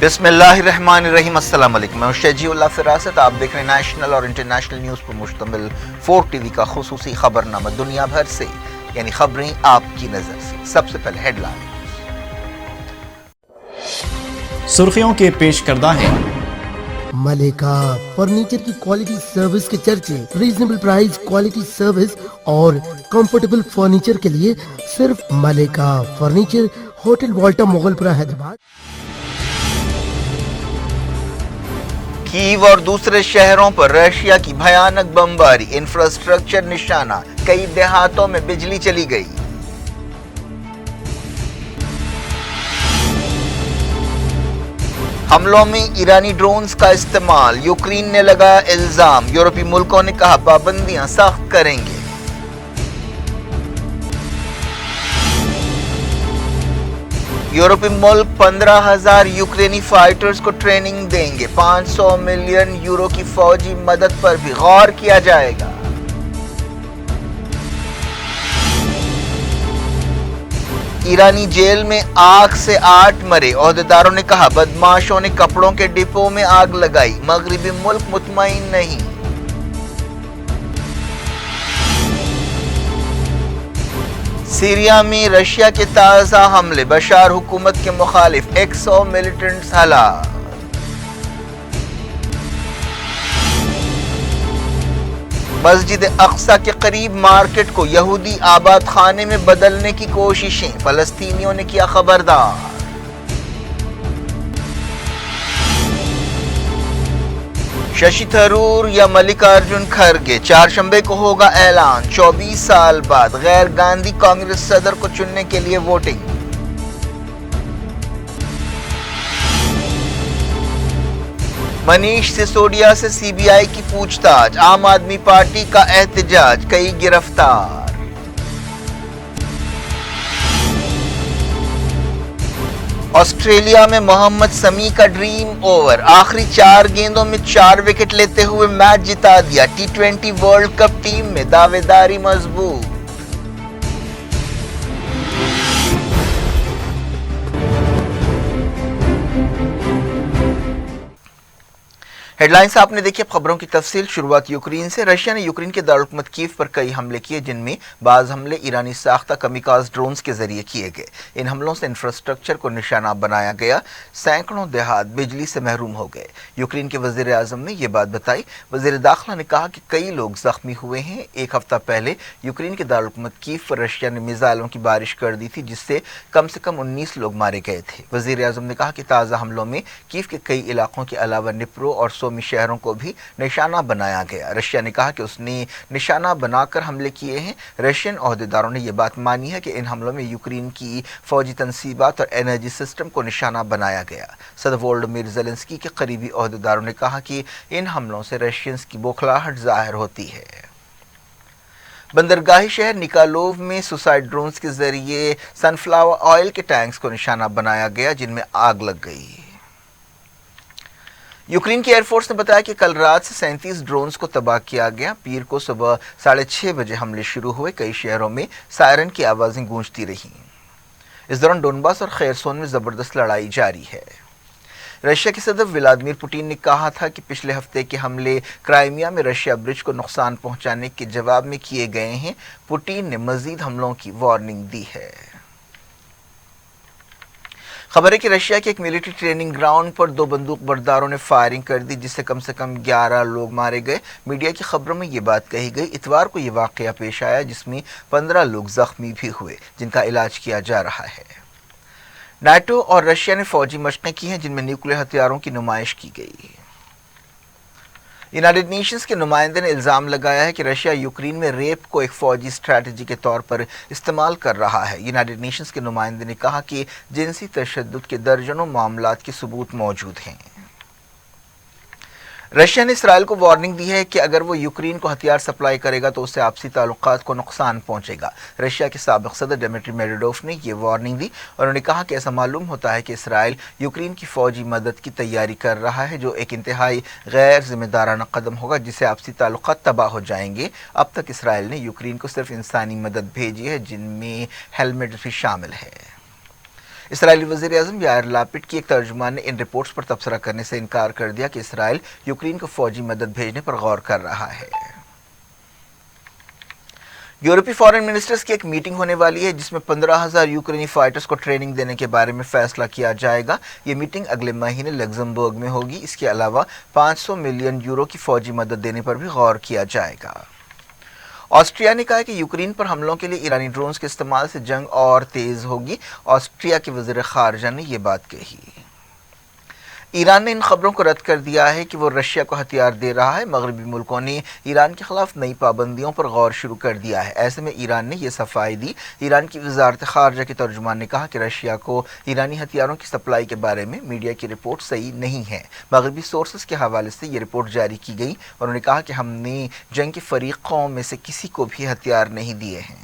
بسم اللہ الرحمن الرحیم۔ السلام علیکم، میں شجیع اللہ فراست۔ آپ دیکھ رہے ہیں نیشنل اور انٹرنیشنل نیوز پر مشتمل 4 ٹی وی کا خصوصی خبرنامہ دنیا بھر سے، یعنی خبریں آپ کی نظر سے۔ سب سے پہلے ہیڈ لائن سرخیوں کے پیش کردہ ہیں۔ ملیکا فرنیچر کی کوالٹی سروس کے چرچے، ریزنیبل پرائز، کوالٹی سروس اور کمفرٹیبل فرنیچر کے لیے صرف ملیکا فرنیچر، ہوٹل والٹا، مغل پورہ، حیدرآباد۔ کیو اور دوسرے شہروں پر رشیا کی بھیانک بمباری، انفراسٹرکچر نشانہ، کئی دیہاتوں میں بجلی چلی گئی۔ حملوں میں ایرانی ڈرونز کا استعمال، یوکرین نے لگایا الزام، یورپی ملکوں نے کہا پابندیاں سخت کریں گے۔ یورپی ملک 15,000 یوکرینی فائٹرز کو ٹریننگ دیں گے، 500 ملین یورو کی فوجی مدد پر بھی غور کیا جائے گا۔ ایرانی جیل میں آگ سے 8 مرے، عہدیداروں نے کہا بدماشوں نے کپڑوں کے ڈپو میں آگ لگائی، مغربی ملک مطمئن نہیں۔ سیریا میں رشیا کے تازہ حملے، بشار حکومت کے مخالف 100 ملیٹنٹس ہلاک۔ مسجد اقصی کے قریب مارکیٹ کو یہودی آباد خانے میں بدلنے کی کوششیں، فلسطینیوں نے کیا خبردار۔ ششی تھرور یا ملکارجن کھرگے، چہارشنبے کو ہوگا اعلان، 24 سال بعد غیر گاندھی کانگریس صدر کو چننے کے لیے ووٹنگ۔ منیش سسودیا سے سی بی آئی کی پوچھ تاچھ، عام آدمی پارٹی کا احتجاج، کئی گرفتار۔ آسٹریلیا میں محمد سمیع کا ڈریم اوور، آخری 4 گیندوں میں 4 وکٹ لیتے ہوئے میچ جتا دیا، T20 ورلڈ کپ ٹیم میں دعوے داری مضبوط۔ ہیڈ لائنز آپ نے دیکھی، اب خبروں کی تفصیل۔ شروعات یوکرین سے۔ رشیا نے یوکرین کے دارالحکومت کیف پر کئی حملے کیے، جن میں بعض حملے ایرانی ساختہ کمیکاز ڈرونز کے ذریعے کیے گئے۔ ان حملوں سے انفراسٹرکچر کو نشانہ بنایا گیا، سینکڑوں دیہات بجلی سے محروم ہو گئے۔ یوکرین کے وزیر اعظم نے یہ بات بتائی۔ وزیر داخلہ نے کہا کہ کئی لوگ زخمی ہوئے ہیں۔ ایک ہفتہ پہلے یوکرین کے دارالحکومت کیف پر رشیا نے میزائلوں کی بارش کر دی تھی، جس سے کم 19 لوگ مارے گئے تھے۔ وزیر اعظم نے کہا کہ تازہ حملوں میں کیف کے کئی علاقوں کے علاوہ نپرو اور سومی شہروں کو بھی نشانہ بنایا گیا۔ رشیا نے کہا کہ اس نے نشانہ بنا کر حملے کیے ہیں۔ رشین عہدیداروں نے یہ بات مانی ہے کہ ان حملوں میں یوکرین کی فوجی تنصیبات اور انرجی سسٹم کو نشانہ بنایا گیا۔ صدر وولودیمیر زیلنسکی کے قریبی عہدیداروں نے کہا کہ ان حملوں سے رشینز کی بوکھلاہٹ ظاہر ہوتی ہے۔ بندرگاہی شہر نکالوو میں سوسائڈ ڈرونز کے ذریعے سن فلاور آئل کے ٹینکس کو نشانہ بنایا گیا، جن میں آگ لگ گئی۔ یوکرین کی ایئر فورس نے بتایا کہ کل رات سے 37 ڈرونز کو تباہ کیا گیا۔ پیر کو صبح 6:30 بجے حملے شروع ہوئے، کئی شہروں میں سائرن کی آوازیں گونجتی رہیں۔ اس دوران ڈونباس اور خیرسون میں زبردست لڑائی جاری ہے۔ رشیا کے صدر ولادیمیر پوٹین نے کہا تھا کہ پچھلے ہفتے کے حملے کرائمیا میں رشیا برج کو نقصان پہنچانے کے جواب میں کیے گئے ہیں۔ پوٹین نے مزید حملوں کی وارننگ دی ہے۔ خبر ہے کہ رشیا کے ایک ملٹری ٹریننگ گراؤنڈ پر 2 بندوق برداروں نے فائرنگ کر دی، جس سے کم 11 لوگ مارے گئے۔ میڈیا کی خبروں میں یہ بات کہی گئی۔ اتوار کو یہ واقعہ پیش آیا، جس میں 15 لوگ زخمی بھی ہوئے، جن کا علاج کیا جا رہا ہے۔ نیٹو اور رشیا نے فوجی مشقیں کی ہیں، جن میں نیوکلیر ہتھیاروں کی نمائش کی گئی۔ یونائیٹڈ نیشنز کے نمائندے نے الزام لگایا ہے کہ رشیا یوکرین میں ریپ کو ایک فوجی اسٹریٹجی کے طور پر استعمال کر رہا ہے۔ یونائیٹڈ نیشنز کے نمائندے نے کہا کہ جنسی تشدد کے درجنوں معاملات کے ثبوت موجود ہیں۔ رشیا نے اسرائیل کو وارننگ دی ہے کہ اگر وہ یوکرین کو ہتھیار سپلائی کرے گا تو اس سے آپسی تعلقات کو نقصان پہنچے گا۔ رشیا کے سابق صدر ڈمیٹری میڈویڈوف نے یہ وارننگ دی، اور انہوں نے کہا کہ ایسا معلوم ہوتا ہے کہ اسرائیل یوکرین کی فوجی مدد کی تیاری کر رہا ہے، جو ایک انتہائی غیر ذمہ دارانہ قدم ہوگا، جس سے آپسی تعلقات تباہ ہو جائیں گے۔ اب تک اسرائیل نے یوکرین کو صرف انسانی مدد بھیجی ہے، جن میں ہیلمٹ بھی شامل ہے۔ اسرائیلی وزیر اعظم یائر لاپڈ کی ایک ترجمان نے ان رپورٹس پر تبصرہ کرنے سے انکار کر دیا کہ اسرائیل یوکرین کو فوجی مدد بھیجنے پر غور کر رہا ہے۔ یورپی فارن منسٹرز کی ایک میٹنگ ہونے والی ہے جس میں 15,000 یوکرینی فائٹرز کو ٹریننگ دینے کے بارے میں فیصلہ کیا جائے گا۔ یہ میٹنگ اگلے مہینے لگزمبرگ میں ہوگی۔ اس کے علاوہ 500 ملین یورو کی فوجی مدد دینے پر بھی غور کیا جائے گا۔ آسٹریا نے کہا کہ یوکرین پر حملوں کے لیے ایرانی ڈرونز کے استعمال سے جنگ اور تیز ہوگی۔ آسٹریا کے وزیر خارجہ نے یہ بات کہی۔ ایران نے ان خبروں کو رد کر دیا ہے کہ وہ رشیا کو ہتھیار دے رہا ہے۔ مغربی ملکوں نے ایران کے خلاف نئی پابندیوں پر غور شروع کر دیا ہے۔ ایسے میں ایران نے یہ صفائی دی۔ ایران کی وزارت خارجہ کے ترجمان نے کہا کہ رشیا کو ایرانی ہتھیاروں کی سپلائی کے بارے میں میڈیا کی رپورٹ صحیح نہیں ہے۔ مغربی سورسز کے حوالے سے یہ رپورٹ جاری کی گئی۔ انہوں نے کہا کہ ہم نے جنگ کے فریقوں میں سے کسی کو بھی ہتھیار نہیں دیے ہیں۔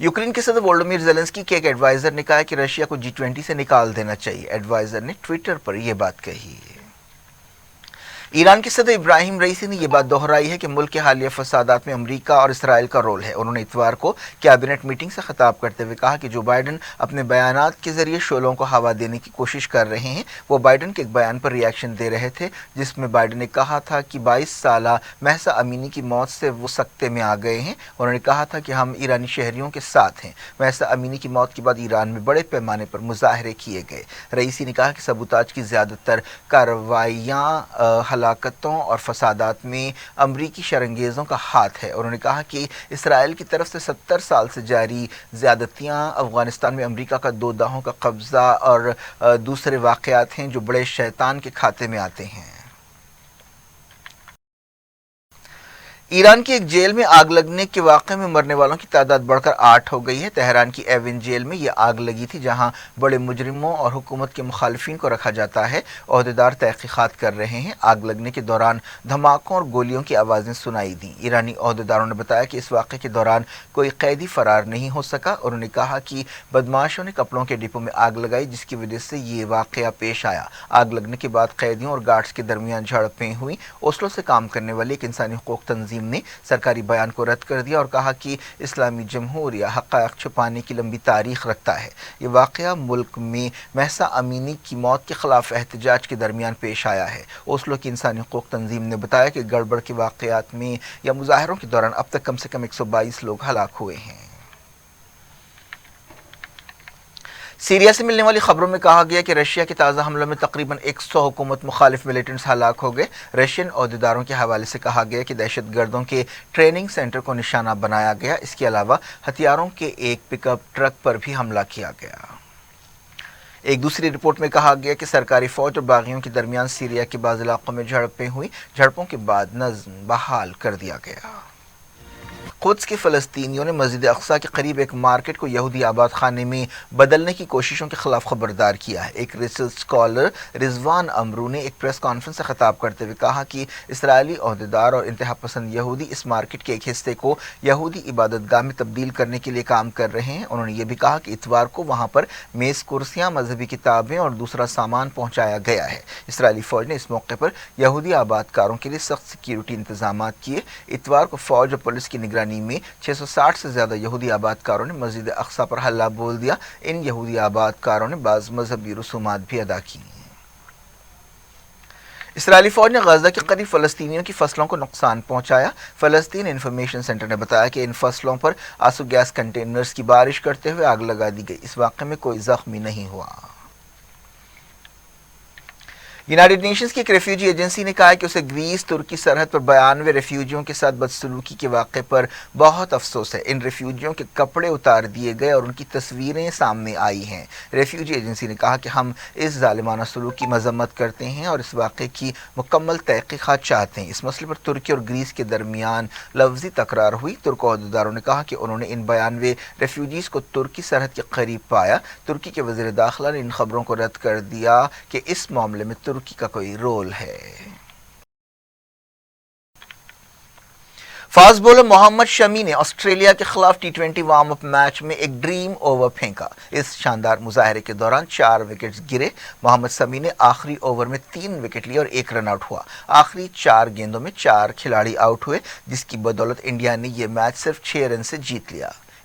یوکرین کے صدر وولودیمیر زیلنسکی کے ایک ایڈوائزر نے کہا کہ رشیا کو G20 سے نکال دینا چاہیے۔ ایڈوائزر نے ٹویٹر پر یہ بات کہی۔ ایران کے صدر ابراہیم رئیسی نے یہ بات دہرائی ہے کہ ملک کے حالیہ فسادات میں امریکہ اور اسرائیل کا رول ہے۔ انہوں نے اتوار کو کیبنٹ میٹنگ سے خطاب کرتے ہوئے کہا کہ جو بائیڈن اپنے بیانات کے ذریعے شعلوں کو ہوا دینے کی کوشش کر رہے ہیں، وہ بائیڈن کے ایک بیان پر ری ایکشن دے رہے تھے جس میں بائیڈن نے کہا تھا کہ 22 سالہ مہسا امینی کی موت سے وہ سکتے میں آ گئے ہیں۔ انہوں نے کہا تھا کہ ہم ایرانی شہریوں کے ساتھ ہیں۔ مہسا امینی کی موت کے بعد ایران میں بڑے پیمانے پر مظاہرے کیے گئے۔ رئیسی نے کہا کہ سبوتاج کی زیادہ تر کارروائیاں ہلاکتوں اور فسادات میں امریکی شرانگیزوں کا ہاتھ ہے۔ انہوں نے کہا کہ اسرائیل کی طرف سے 70 سال سے جاری زیادتیاں، افغانستان میں امریکہ کا 2 دہوں کا قبضہ اور دوسرے واقعات ہیں جو بڑے شیطان کے کھاتے میں آتے ہیں۔ ایران کی ایک جیل میں آگ لگنے کے واقعے میں مرنے والوں کی تعداد بڑھ کر 8 ہو گئی ہے۔ تہران کی ایون جیل میں یہ آگ لگی تھی جہاں بڑے مجرموں اور حکومت کے مخالفین کو رکھا جاتا ہے۔ عہدیدار تحقیقات کر رہے ہیں۔ آگ لگنے کے دوران دھماکوں اور گولیوں کی آوازیں سنائی دیں۔ ایرانی عہدیداروں نے بتایا کہ اس واقعے کے دوران کوئی قیدی فرار نہیں ہو سکا۔ انہوں نے کہا کہ بدماشوں نے کپڑوں کے ڈپو میں آگ لگائی جس کی وجہ سے یہ واقعہ پیش آیا۔ آگ لگنے کے بعد قیدیوں اور گارڈز کے درمیان جھڑپیں ہوئیں۔ اوسلو سے کام کرنے والی ایک انسانی حقوق تنظیم نے سرکاری بیان کو رد کر دیا اور کہا کہ اسلامی جمہوریہ حقائق چھپانے کی لمبی تاریخ رکھتا ہے۔ یہ واقعہ ملک میں مہسا امینی کی موت کے خلاف احتجاج کے درمیان پیش آیا ہے۔ اوسلو کی انسانی حقوق تنظیم نے بتایا کہ گڑبڑ کے واقعات میں یا مظاہروں کے دوران اب تک کم سے کم 122 لوگ ہلاک ہوئے ہیں۔ سیریا سے ملنے والی خبروں میں کہا گیا کہ رشیا کے تازہ حملوں میں تقریباً 100 حکومت مخالف ملیٹنٹس ہلاک ہو گئے۔ رشین عہدیداروں کے حوالے سے کہا گیا کہ دہشت گردوں کے ٹریننگ سینٹر کو نشانہ بنایا گیا۔ اس کے علاوہ ہتھیاروں کے ایک پک اپ ٹرک پر بھی حملہ کیا گیا۔ ایک دوسری رپورٹ میں کہا گیا کہ سرکاری فوج اور باغیوں کے درمیان سیریا کے بعض علاقوں میں جھڑپیں ہوئی۔ جھڑپوں کے بعد نظم بحال کر دیا گیا۔ قدس کے فلسطینیوں نے مسجد اقصی کے قریب ایک مارکیٹ کو یہودی آباد خانے میں بدلنے کی کوششوں کے خلاف خبردار کیا ہے۔ ایک ریسرچ اسکالر رضوان امرو نے ایک پریس کانفرنس سے خطاب کرتے ہوئے کہا کہ اسرائیلی عہدیدار اور انتہا پسند یہودی اس مارکیٹ کے ایک حصے کو یہودی عبادت گاہ میں تبدیل کرنے کے لیے کام کر رہے ہیں۔ انہوں نے یہ بھی کہا کہ اتوار کو وہاں پر میز کرسیاں، مذہبی کتابیں اور دوسرا سامان پہنچایا گیا ہے۔ اسرائیلی فوج نے اس موقع پر یہودی آباد کاروں کے لیے سخت سیکیورٹی انتظامات کیے۔ اتوار کو فوج اور پولیس کی نگرانی میں 660 سے زیادہ یہودی آباد کاروں نے مسجد اقصی پر حلہ بول دیا۔ ان یہودی آباد کاروں نے بعض مذہبی رسومات بھی ادا کی۔ اسرائیلی فوج نے غزہ کے قریب فلسطینیوں کی فصلوں کو نقصان پہنچایا۔ فلسطین انفارمیشن سینٹر نے بتایا کہ ان فصلوں پر آنسو گیس کنٹینرز کی بارش کرتے ہوئے آگ لگا دی گئی۔ اس واقعے میں کوئی زخمی نہیں ہوا۔ یونائیٹڈ نیشنز کی ایک ریفیوجی ایجنسی نے کہا ہے کہ اسے گریس ترکی سرحد پر 92 ریفیوجیوں کے ساتھ بدسلوکی کے واقعے پر بہت افسوس ہے۔ ان ریفیوجیوں کے کپڑے اتار دیے گئے اور ان کی تصویریں سامنے آئی ہیں۔ ریفیوجی ایجنسی نے کہا کہ ہم اس ظالمانہ سلوک کی مذمت کرتے ہیں اور اس واقعے کی مکمل تحقیقات چاہتے ہیں۔ اس مسئلے پر ترکی اور گریس کے درمیان لفظی تکرار ہوئی۔ ترک عہدیداروں نے کہا کہ انہوں نے ان 92 ریفیوجیز کو ترکی سرحد کے قریب پایا۔ ترکی کے وزیر داخلہ نے ان خبروں کو رد کر دیا کہ اس معاملے میں ترکی کا کوئی رول ہے۔ فاسٹ بولر محمد شمی نے آسٹریلیا کے خلاف T20 وارم اپ میچ میں ایک ڈریم اوور پھینکا۔ اس شاندار مظاہرے کے دوران 4 وکٹس گرے۔ محمد شمی نے آخری اوور میں 3 وکٹ لیے اور 1 رن آؤٹ ہوا۔ آخری 4 گیندوں میں 4 کھلاڑی آؤٹ ہوئے جس کی بدولت انڈیا نے یہ میچ صرف 6 رن سے جیت لیا۔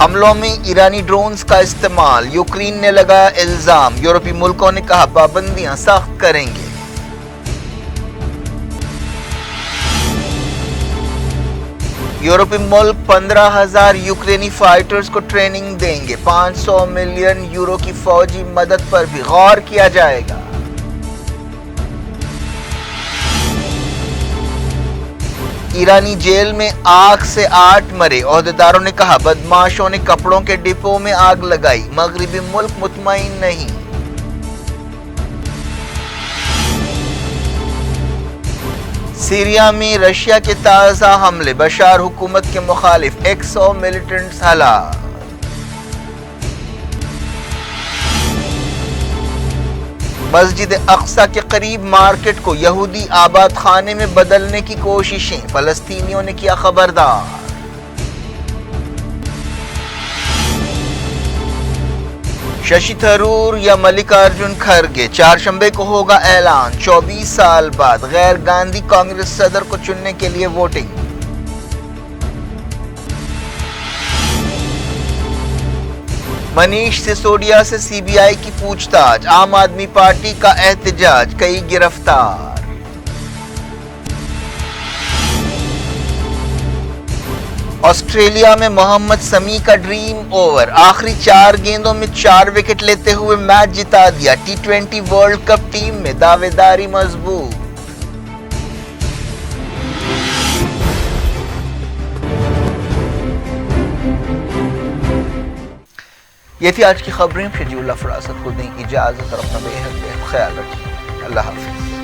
حملوں میں ایرانی ڈرونز کا استعمال، یوکرین نے لگایا الزام، یورپی ملکوں نے کہا پابندیاں سخت کریں گے۔ یورپی ملک 15,000 یوکرینی فائٹرز کو ٹریننگ دیں گے، 500 ملین یورو کی فوجی مدد پر بھی غور کیا جائے گا۔ ایرانی جیل میں آگ سے 8 مرے، عہدیداروں نے کہا بدماشوں نے کپڑوں کے ڈپو میں آگ لگائی، مغربی ملک مطمئن نہیں۔ سیریا میں رشیا کے تازہ حملے، بشار حکومت کے مخالف 100 ملیٹنٹس ہلاک۔ مسجد اقصی کے قریب مارکیٹ کو یہودی آباد خانے میں بدلنے کی کوششیں، فلسطینیوں نے کیا خبردار۔ ششی تھرور یا ملکارجن کھرگے، چہارشنبے کو ہوگا اعلان، 24 سال بعد غیر گاندھی کانگریس صدر کو چننے کے لیے ووٹنگ۔ منیش سسودیا سے سی بی آئی کی پوچھ تاچھ، عام آدمی پارٹی کا احتجاج، کئی گرفتار۔ آسٹریلیا میں محمد سمیع کا ڈریم اوور، آخری 4 گیندوں میں 4 وکٹ لیتے ہوئے میچ جتا دیا، T20 ورلڈ کپ ٹیم میں دعوے داری مضبوط۔ یہ تھی آج کی خبریں، شجیع اللہ فراست کو دیں اجازت اور اپنا بے حد خیال رکھیں۔ اللہ حافظ۔